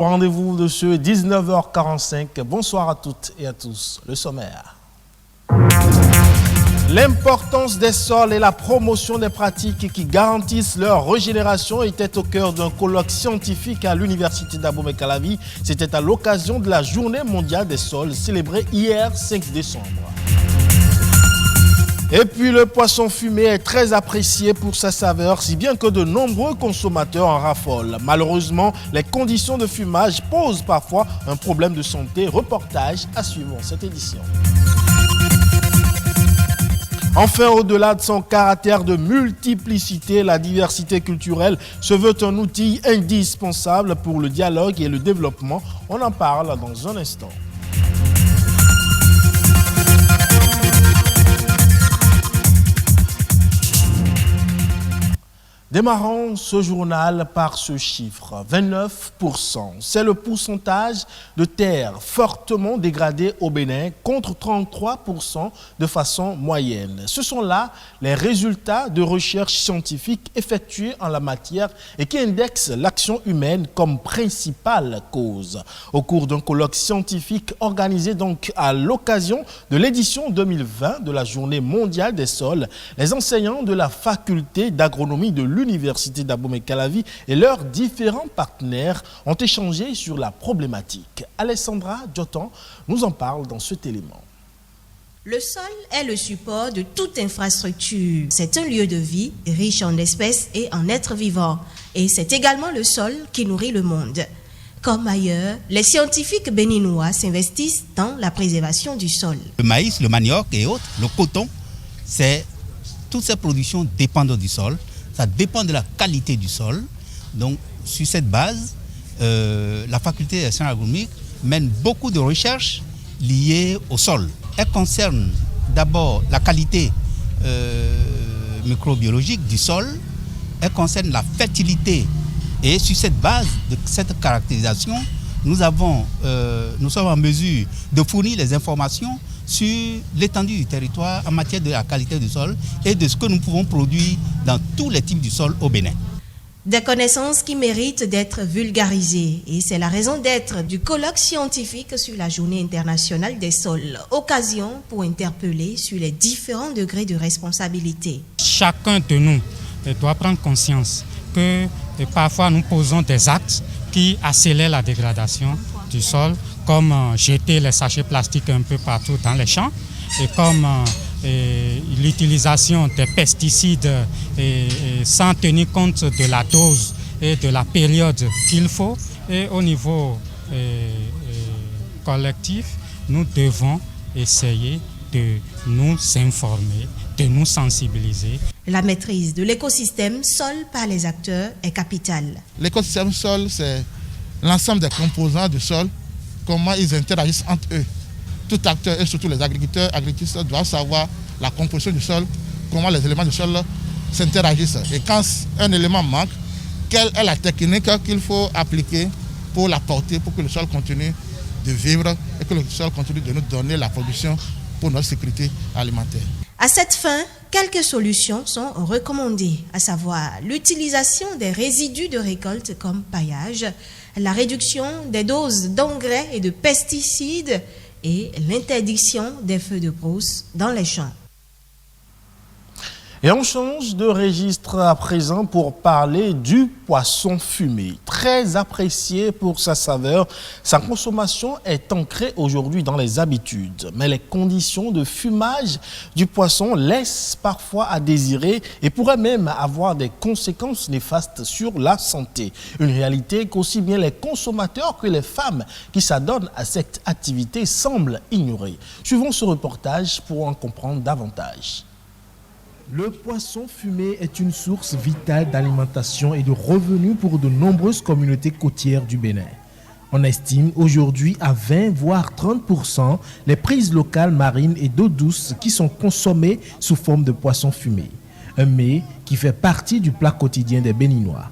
Rendez-vous de ce 19h45. Bonsoir à toutes et à tous. Le sommaire. L'importance des sols et la promotion des pratiques qui garantissent leur régénération était au cœur d'un colloque scientifique à l'université d'Abomey-Calavi. C'était à l'occasion de la Journée mondiale des sols célébrée hier 5 décembre. Et puis le poisson fumé est très apprécié pour sa saveur, si bien que de nombreux consommateurs en raffolent. Malheureusement, les conditions de fumage posent parfois un problème de santé. Reportage à suivre dans cette édition. Enfin, au-delà de son caractère de multiplicité, la diversité culturelle se veut un outil indispensable pour le dialogue et le développement. On en parle dans un instant. Démarrons ce journal par ce chiffre, 29%. C'est le pourcentage de terres fortement dégradées au Bénin contre 33% de façon moyenne. Ce sont là les résultats de recherches scientifiques effectuées en la matière et qui indexent l'action humaine comme principale cause. Au cours d'un colloque scientifique organisé donc à l'occasion de l'édition 2020 de la Journée mondiale des sols, les enseignants de la faculté d'agronomie de l'université d'Abomey-Calavi et leurs différents partenaires ont échangé sur la problématique. Alessandra Diotan nous en parle dans cet élément. Le sol est le support de toute infrastructure. C'est un lieu de vie riche en espèces et en êtres vivants. Et c'est également le sol qui nourrit le monde. Comme ailleurs, les scientifiques béninois s'investissent dans la préservation du sol. Le maïs, le manioc et autres, le coton, toutes ces productions dépendent du sol. Ça dépend de la qualité du sol. Donc, sur cette base, la faculté des sciences agronomiques mène beaucoup de recherches liées au sol. Elles concernent d'abord la qualité microbiologique du sol. Elles concernent la fertilité. Et sur cette base de cette caractérisation, nous sommes en mesure de fournir les informations sur l'étendue du territoire en matière de la qualité du sol et de ce que nous pouvons produire dans tous les types du sol au Bénin. Des connaissances qui méritent d'être vulgarisées et c'est la raison d'être du colloque scientifique sur la Journée internationale des sols. Occasion pour interpeller sur les différents degrés de responsabilité. Chacun de nous doit prendre conscience que parfois nous posons des actes qui accélèrent la dégradation du sol, comme jeter les sachets plastiques un peu partout dans les champs, et comme l'utilisation des pesticides sans tenir compte de la dose et de la période qu'il faut. Et au niveau collectif, nous devons essayer de nous informer, de nous sensibiliser. La maîtrise de l'écosystème sol par les acteurs est capitale. L'écosystème sol, c'est l'ensemble des composants du sol, comment ils interagissent entre eux. Tout acteur et surtout les agriculteurs doivent savoir la composition du sol, comment les éléments du sol s'interagissent. Et quand un élément manque, quelle est la technique qu'il faut appliquer pour l'apporter, pour que le sol continue de vivre et que le sol continue de nous donner la production pour notre sécurité alimentaire. À cette fin, quelques solutions sont recommandées, à savoir l'utilisation des résidus de récolte comme paillage, la réduction des doses d'engrais et de pesticides et l'interdiction des feux de brousse dans les champs. Et on change de registre à présent pour parler du poisson fumé. Très apprécié pour sa saveur, sa consommation est ancrée aujourd'hui dans les habitudes. Mais les conditions de fumage du poisson laissent parfois à désirer et pourraient même avoir des conséquences néfastes sur la santé. Une réalité qu'aussi bien les consommateurs que les femmes qui s'adonnent à cette activité semblent ignorer. Suivons ce reportage pour en comprendre davantage. Le poisson fumé est une source vitale d'alimentation et de revenus pour de nombreuses communautés côtières du Bénin. On estime aujourd'hui à 20 voire 30% les prises locales marines et d'eau douce qui sont consommées sous forme de poisson fumé. Un mets qui fait partie du plat quotidien des Béninois.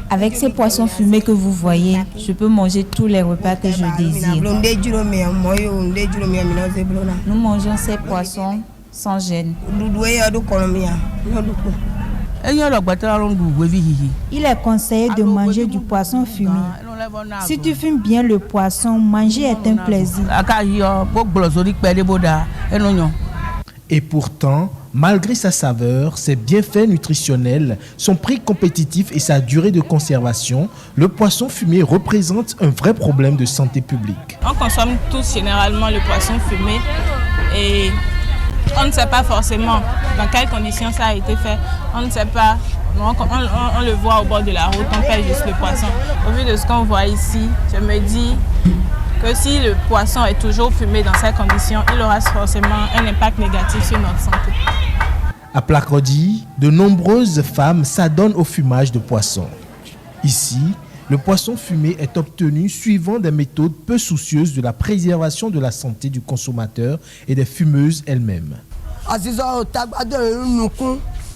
Avec ces poissons fumés que vous voyez, je peux manger tous les repas que je désire. Nous mangeons ces poissons sans gêne. Il est conseillé de manger du poisson fumé. Si tu fumes bien le poisson, manger est un plaisir. Et pourtant, malgré sa saveur, ses bienfaits nutritionnels, son prix compétitif et sa durée de conservation, le poisson fumé représente un vrai problème de santé publique. On consomme tous généralement le poisson fumé et on ne sait pas forcément dans quelles conditions ça a été fait. On ne sait pas. On le voit au bord de la route, on paye juste le poisson. Au vu de ce qu'on voit ici, je me dis que si le poisson est toujours fumé dans ces conditions, il aura forcément un impact négatif sur notre santé. À Placrodi, de nombreuses femmes s'adonnent au fumage de poisson. Ici, le poisson fumé est obtenu suivant des méthodes peu soucieuses de la préservation de la santé du consommateur et des fumeuses elles-mêmes.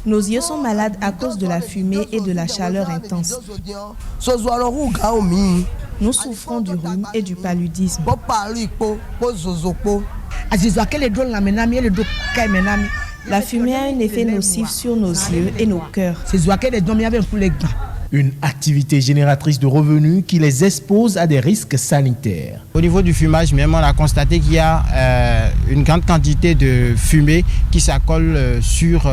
Nos yeux sont malades à cause de la fumée et de la chaleur intense. Nous souffrons du rhume et du paludisme. La fumée a un effet nocif sur nos yeux et nos cœurs. Une activité génératrice de revenus qui les expose à des risques sanitaires. Au niveau du fumage, même on a constaté qu'il y a une grande quantité de fumée qui s'accole sur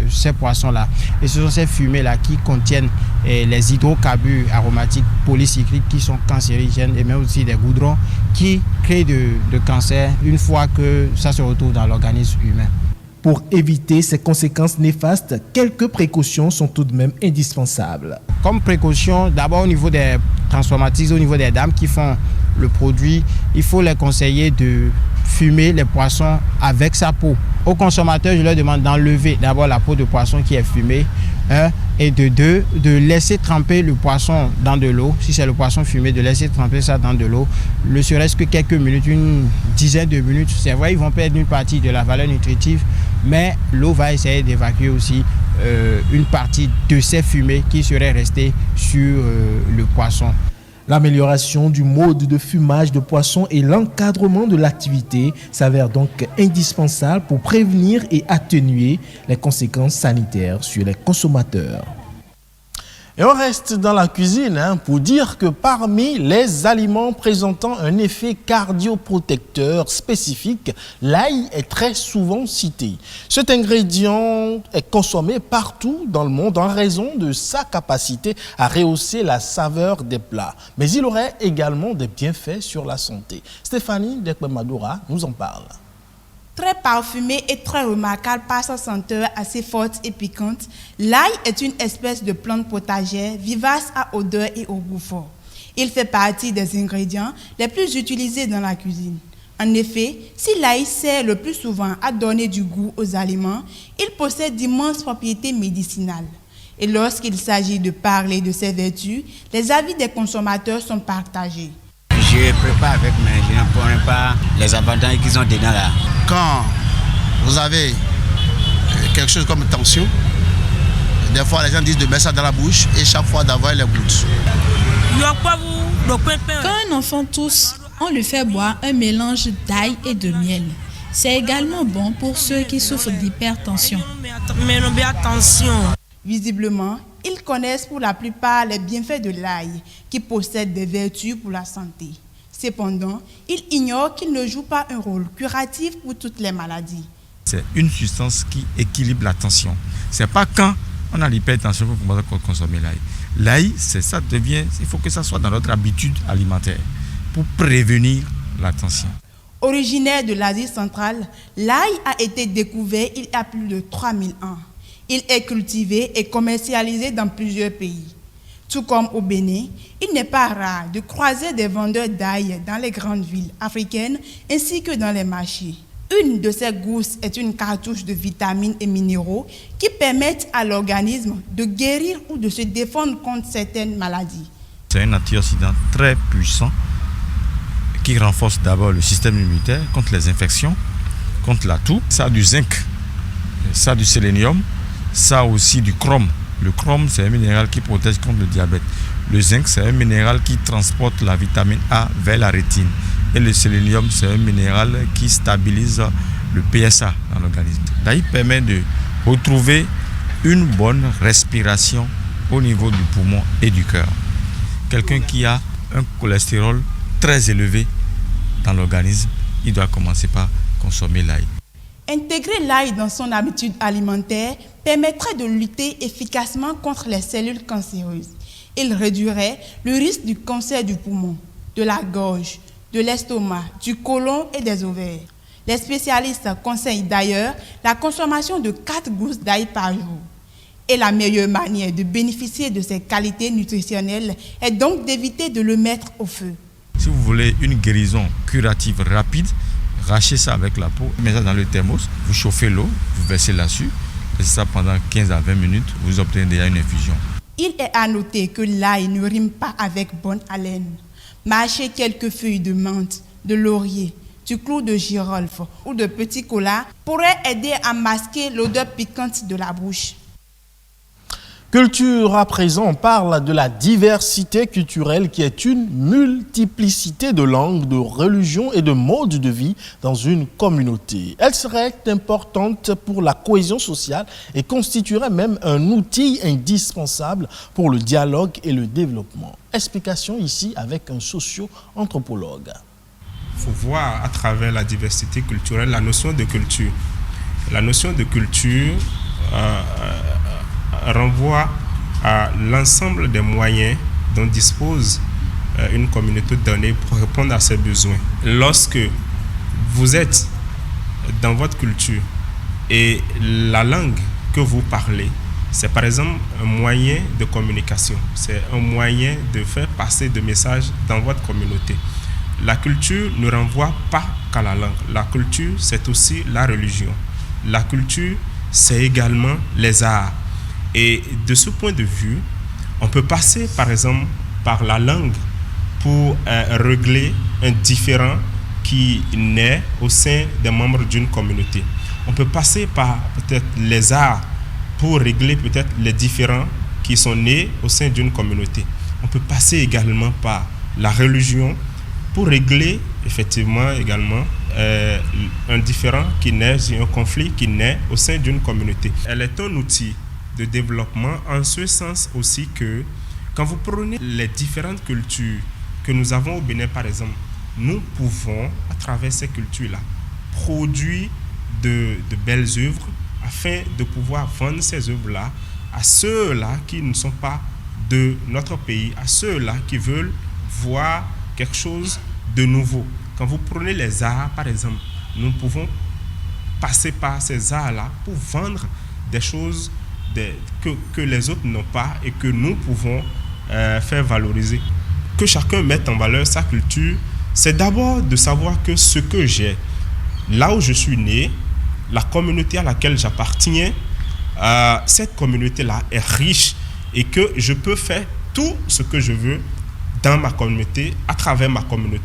ces poissons-là. Et ce sont ces fumées-là qui contiennent les hydrocarbures aromatiques polycycliques qui sont cancérigènes et même aussi des goudrons qui créent de cancer une fois que ça se retrouve dans l'organisme humain. Pour éviter ces conséquences néfastes, quelques précautions sont tout de même indispensables. Comme précaution, d'abord au niveau des transformatrices, au niveau des dames qui font le produit, il faut les conseiller de fumer les poissons avec sa peau. Aux consommateurs, je leur demande d'enlever d'abord la peau de poisson qui est fumée, et de laisser tremper le poisson dans de l'eau. Si c'est le poisson fumé, de laisser tremper ça dans de l'eau, ne serait-ce que quelques minutes, une dizaine de minutes. C'est vrai, ils vont perdre une partie de la valeur nutritive, mais l'eau va essayer d'évacuer aussi une partie de ces fumées qui seraient restées sur le poisson. L'amélioration du mode de fumage de poisson et l'encadrement de l'activité s'avèrent donc indispensables pour prévenir et atténuer les conséquences sanitaires sur les consommateurs. Et on reste dans la cuisine pour dire que parmi les aliments présentant un effet cardioprotecteur spécifique, l'ail est très souvent cité. Cet ingrédient est consommé partout dans le monde en raison de sa capacité à rehausser la saveur des plats. Mais il aurait également des bienfaits sur la santé. Stéphanie Dekwe-Madura nous en parle. Très parfumé et très remarquable par sa senteur assez forte et piquante, l'ail est une espèce de plante potagère vivace à odeur et au goût fort. Il fait partie des ingrédients les plus utilisés dans la cuisine. En effet, si l'ail sert le plus souvent à donner du goût aux aliments, il possède d'immenses propriétés médicinales. Et lorsqu'il s'agit de parler de ses vertus, les avis des consommateurs sont partagés. Je prépare avec, mais je ne connais pas les avantages qu'ils ont dedans là. Quand vous avez quelque chose comme tension, des fois les gens disent de mettre ça dans la bouche et chaque fois d'avoir les gouttes. Quand un enfant tousse, on lui fait boire un mélange d'ail et de miel. C'est également bon pour ceux qui souffrent d'hypertension. Visiblement, ils connaissent pour la plupart les bienfaits de l'ail, qui possède des vertus pour la santé. Cependant, ils ignorent qu'il ne joue pas un rôle curatif pour toutes les maladies. C'est une substance qui équilibre la tension. Ce n'est pas quand on a l'hypertension qu'on commence à consommer l'ail. L'ail, il faut que ça soit dans notre habitude alimentaire pour prévenir la tension. Originaire de l'Asie centrale, l'ail a été découvert il y a plus de 3000 ans. Il est cultivé et commercialisé dans plusieurs pays. Tout comme au Bénin, il n'est pas rare de croiser des vendeurs d'ail dans les grandes villes africaines ainsi que dans les marchés. Une de ces gousses est une cartouche de vitamines et minéraux qui permettent à l'organisme de guérir ou de se défendre contre certaines maladies. C'est un antioxydant très puissant qui renforce d'abord le système immunitaire contre les infections, contre la toux. Ça a du zinc, ça a du sélénium, ça a aussi du chrome. Le chrome, c'est un minéral qui protège contre le diabète. Le zinc, c'est un minéral qui transporte la vitamine A vers la rétine. Et le sélénium, c'est un minéral qui stabilise le PSA dans l'organisme. L'ail permet de retrouver une bonne respiration au niveau du poumon et du cœur. Quelqu'un qui a un cholestérol très élevé dans l'organisme, il doit commencer par consommer l'ail. Intégrer l'ail dans son habitude alimentaire permettrait de lutter efficacement contre les cellules cancéreuses. Il réduirait le risque du cancer du poumon, de la gorge, de l'estomac, du côlon et des ovaires. Les spécialistes conseillent d'ailleurs la consommation de 4 gousses d'ail par jour. Et la meilleure manière de bénéficier de ses qualités nutritionnelles est donc d'éviter de le mettre au feu. Si vous voulez une guérison curative rapide, rachez ça avec la peau, mettez ça dans le thermos, vous chauffez l'eau, vous versez là-dessus, laissez ça pendant 15 à 20 minutes, vous obtenez déjà une infusion. Il est à noter que l'ail ne rime pas avec bonne haleine. Mâcher quelques feuilles de menthe, de laurier, du clou de girofle ou de petit cola pourrait aider à masquer l'odeur piquante de la bouche. Culture à présent, on parle de la diversité culturelle qui est une multiplicité de langues, de religions et de modes de vie dans une communauté. Elle serait importante pour la cohésion sociale et constituerait même un outil indispensable pour le dialogue et le développement. Explication ici avec un socio-anthropologue. Il faut voir à travers la diversité culturelle la notion de culture. La notion de culture renvoie à l'ensemble des moyens dont dispose une communauté donnée pour répondre à ses besoins. Lorsque vous êtes dans votre culture et la langue que vous parlez, c'est par exemple un moyen de communication, c'est un moyen de faire passer des messages dans votre communauté. La culture ne renvoie pas qu'à la langue. La culture, c'est aussi la religion. La culture, c'est également les arts. Et de ce point de vue, on peut passer par exemple par la langue pour régler un différend qui naît au sein des membres d'une communauté. On peut passer par peut-être les arts pour régler peut-être les différends qui sont nés au sein d'une communauté. On peut passer également par la religion pour régler effectivement également un différend qui naît, un conflit qui naît au sein d'une communauté. Elle est un outil de développement en ce sens aussi que quand vous prenez les différentes cultures que nous avons au Bénin par exemple, nous pouvons à travers ces cultures-là produire de belles œuvres afin de pouvoir vendre ces œuvres-là à ceux-là qui ne sont pas de notre pays, à ceux-là qui veulent voir quelque chose de nouveau. Quand vous prenez les arts, par exemple, nous pouvons passer par ces arts-là pour vendre des choses que les autres n'ont pas et que nous pouvons faire valoriser. Que chacun mette en valeur sa culture, c'est d'abord de savoir que ce que j'ai, là où je suis né, la communauté à laquelle j'appartiens, cette communauté-là est riche et que je peux faire tout ce que je veux dans ma communauté, à travers ma communauté.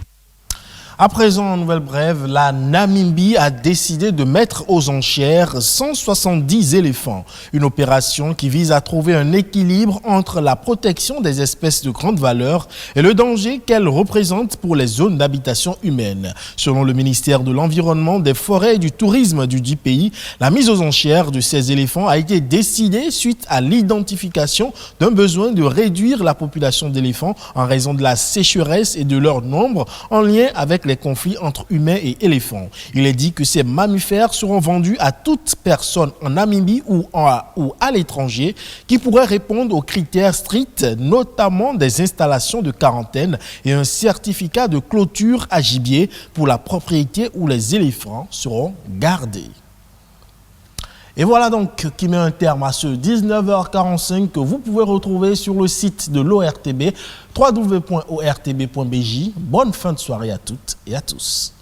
À présent, en nouvelle brève, la Namibie a décidé de mettre aux enchères 170 éléphants. Une opération qui vise à trouver un équilibre entre la protection des espèces de grande valeur et le danger qu'elles représentent pour les zones d'habitation humaine. Selon le ministère de l'Environnement, des Forêts et du Tourisme du dit pays, la mise aux enchères de ces éléphants a été décidée suite à l'identification d'un besoin de réduire la population d'éléphants en raison de la sécheresse et de leur nombre en lien avec les conflits entre humains et éléphants. Il est dit que ces mammifères seront vendus à toute personne en Namibie ou à l'étranger qui pourrait répondre aux critères stricts, notamment des installations de quarantaine et un certificat de clôture à gibier pour la propriété où les éléphants seront gardés. Et voilà donc qui met un terme à ce 19h45 que vous pouvez retrouver sur le site de l'ORTB, www.ortb.bj. Bonne fin de soirée à toutes et à tous.